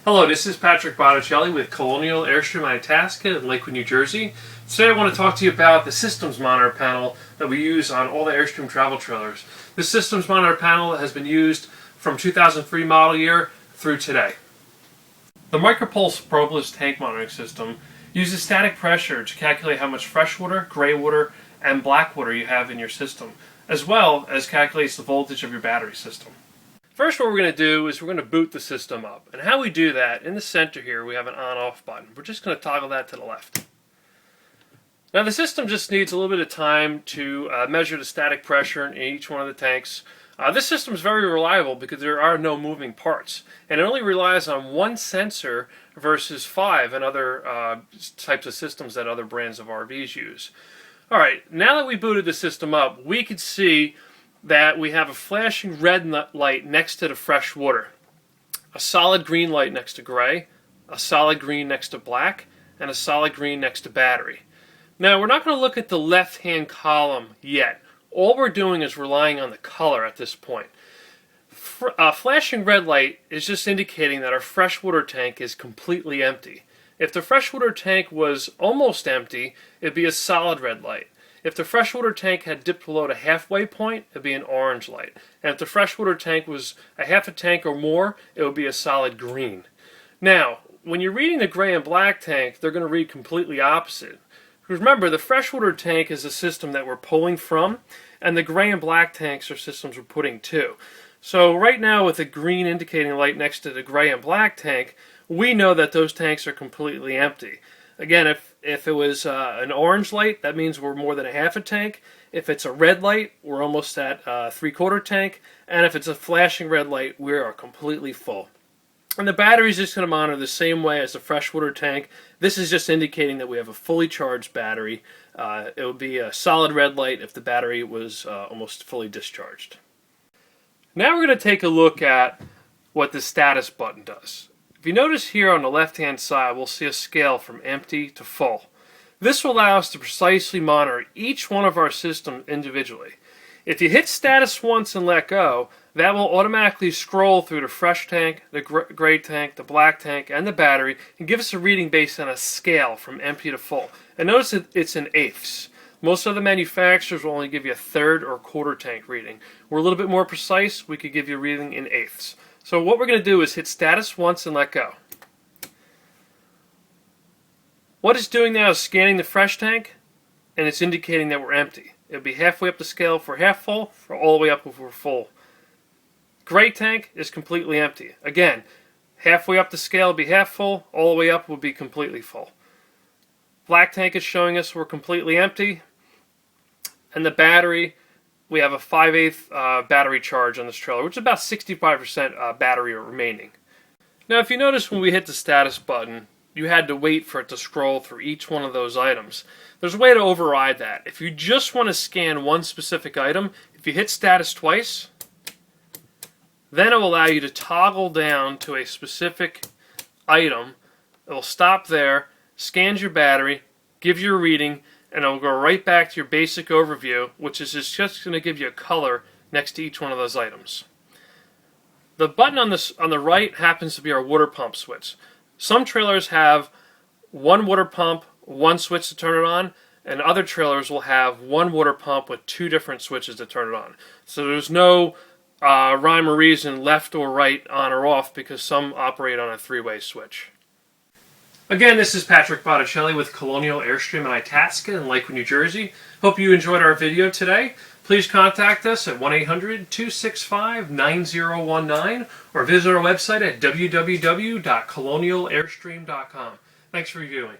Hello, this is Patrick Botticelli with Colonial Airstream in Itasca in Lakewood, New Jersey. Today I want to talk to you about the systems monitor panel that we use on all the Airstream travel trailers. This systems monitor panel has been used from 2003 model year through today. The Micropulse Probeless tank monitoring system uses static pressure to calculate how much fresh water, gray water, and black water you have in your system, as well as calculates the voltage of your battery system. First, what we're going to do is we're going to boot the system up. And how we do that, in the center here, we have an on-off button. We're just going to toggle that to the left. Now, the system just needs a little bit of time to measure the static pressure in each one of the tanks. This system is very reliable because there are no moving parts. And it only relies on one sensor versus 5 in other types of systems that other brands of RVs use. All right, now that we booted the system up, we can see that we have a flashing red light next to the fresh water, a solid green light next to gray, a solid green next to black, and a solid green next to battery. Now, we're not going to look at the left-hand column yet. All we're doing is relying on the color at this point. Flashing red light is just indicating that our freshwater tank is completely empty. If the freshwater tank was almost empty, it'd be a solid red light. If the freshwater tank had dipped below the halfway point, it would be an orange light. And if the freshwater tank was a half a tank or more, it would be a solid green. Now, when you're reading the gray and black tank, they're going to read completely opposite. Remember, the freshwater tank is a system that we're pulling from, and the gray and black tanks are systems we're putting to. So right now, with the green indicating light next to the gray and black tank, we know that those tanks are completely empty. Again, if it was an orange light, that means we're more than a half a tank. If it's a red light, we're almost at a 3/4 tank. And if it's a flashing red light, we are completely full. And the battery is just going to monitor the same way as the freshwater tank. This is just indicating that we have a fully charged battery. It would be a solid red light if the battery was almost fully discharged. Now we're going to take a look at what the status button does. If you notice here on the left-hand side, we'll see a scale from empty to full. This will allow us to precisely monitor each one of our systems individually. If you hit status once and let go, that will automatically scroll through the fresh tank, the gray tank, the black tank, and the battery, and give us a reading based on a scale from empty to full. And notice that it's in eighths. Most of the manufacturers will only give you a third or quarter tank reading. We're a little bit more precise. We could give you a reading in eighths. So what we're going to do is hit status once and let go. What it's doing now is scanning the fresh tank, and it's indicating that we're empty. It'll be halfway up the scale for half full, or all the way up if we're full. Gray tank is completely empty. Again, halfway up the scale will be half full, all the way up will be completely full. Black tank is showing us we're completely empty. And the battery, we have a 5/8 battery charge on this trailer, which is about 65% battery remaining. Now, if you notice when we hit the status button, you had to wait for it to scroll through each one of those items. There's a way to override that. If you just want to scan one specific item, if you hit status twice, then it will allow you to toggle down to a specific item. It will stop there, scans your battery, gives you a reading, and it will go right back to your basic overview, which is just going to give you a color next to each one of those items. The button on the right happens to be our water pump switch. Some trailers have one water pump, one switch to turn it on, and other trailers will have one water pump with two different switches to turn it on. So there's no rhyme or reason left or right, on or off, because some operate on a three-way switch. Again, this is Patrick Botticelli with Colonial Airstream in Itasca in Lakewood, New Jersey. Hope you enjoyed our video today. Please contact us at 1-800-265-9019 or visit our website at www.colonialairstream.com. Thanks for reviewing.